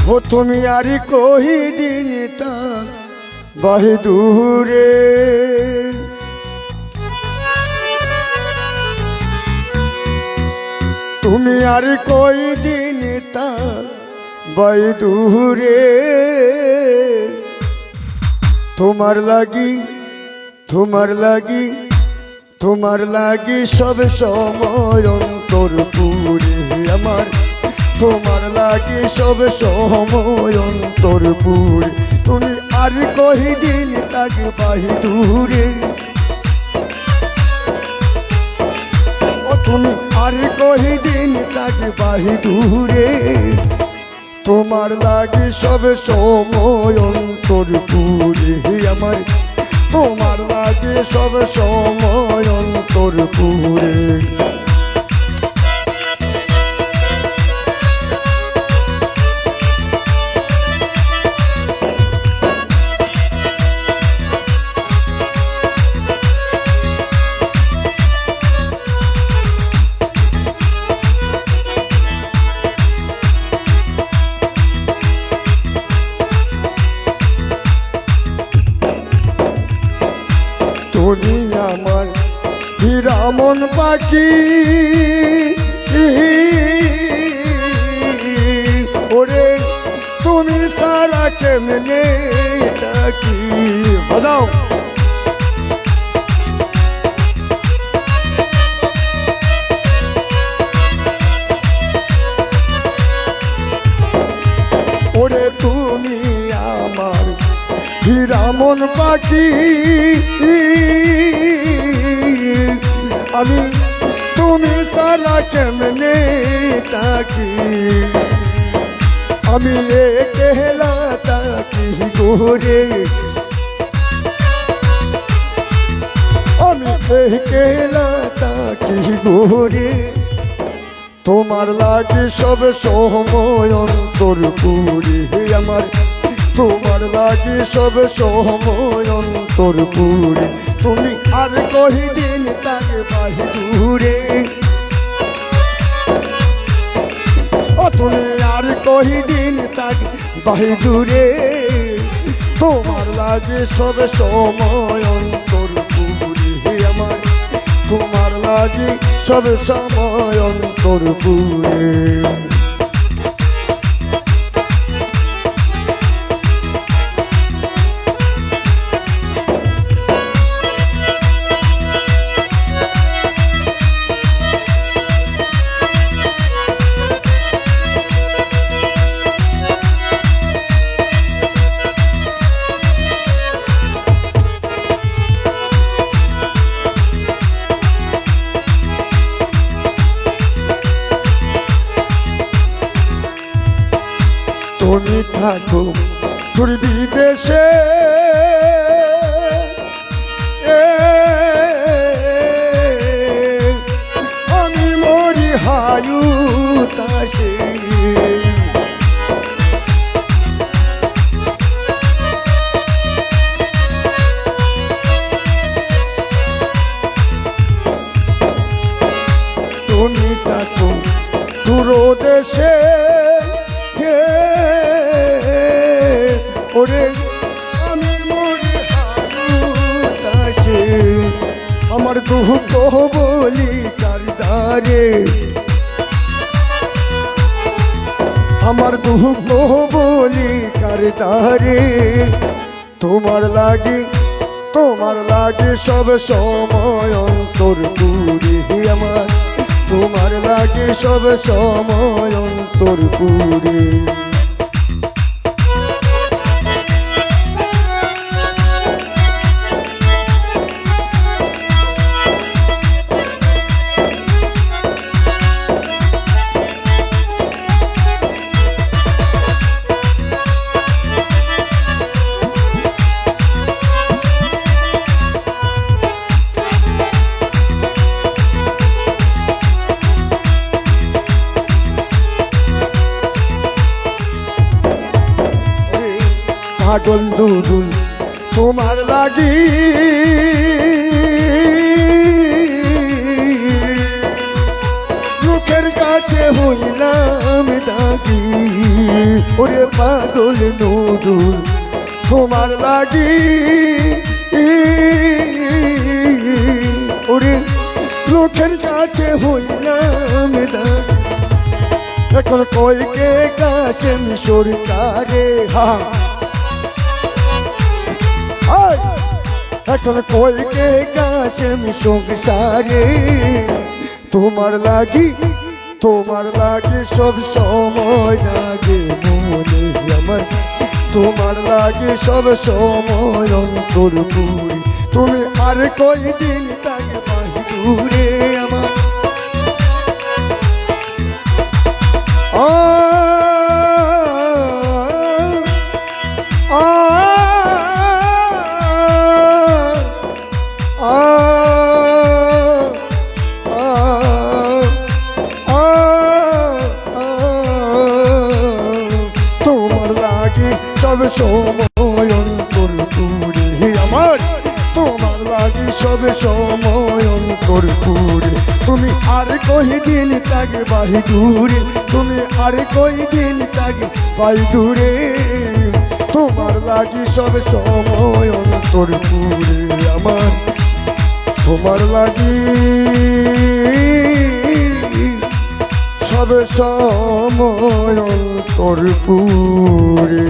ও তুমি আর কই দিন তা বাহি দূরে তুমি আর কই দিন তা বাহি দূরে তোমার লাগি তোমার লাগি তোমার লাগি সব সময় অন্তর পুরে আমার তোমার লাগি সব সময় অন্তর পুরে তুমি আর কই দিন তাকে বাহি দূরে ও তুমি আর কই দিন তাকে বাহি দূরে তোমার লাগি সব সময় অন্তর পুরে আমার তোমার লাগে সব সময় অন্তর পুরে তুমি আমার হিরামন পাখি ওরে তুমি তারা কেমনে থাকি বলো ওরে তুমি আমার হিরামন পাখি আমি তুমি তারা কেমনে থাকি আমি একলা থাকি গোরে আমি একলা থাকি গোরে তোমার লাগে সব সময় অন্তর পুরে আমার তোমার লাগে সব সময় অন্তর পুরে তুমি আর কই দিন তাকে বাহি দূরে ও তুমি আর কই দিন তাকে বাহি দূরে তোমার লাগে সব সময় অন্তর পুরে আমার তোমার লাগে সব সময় অন্তর পুরে তুমি থাকো তোর বিদেশে আমি মরি হায়ুতাসে তুমি থাকো তোর দেশে ওরে আমি মরি হায়ুতাসে আমার দুঃখ বলি কারদারে আমার দুঃখ বলি কারদারে তোমার লাগে সব সময় অন্তর পুরে আমার তোমার লাগে সব সময় অন্তর পুরে পাগল দুরুল তোমার লাগি মুখের কাছে হইলাম দাগি ওরে পাগল নুরুল তোমার লাগি ওরে লোকের কাছে হইলাম দাগি এখন কইকে কাছে সরকারে এখন কইকে কাছে সংসারে তোমার লাগি সব সময় লাগে মনে আমার তোমার লাগে সব সময় অন্তর পুরি তুমি আর কয়দিন তাকে বাহিরে আমার সব সময় অন্তর পুরে আমার তোমার লাগে সব সময় অন্তর পুরে তুমি আর কয়দিন তাকে বাহি দূরে তুমি আর কয়দিন তাকে বাহি দূরে তোমার লাগে সব সময় অন্তর পুরে আমার তোমার লাগি সব সময় অন্তর পুরে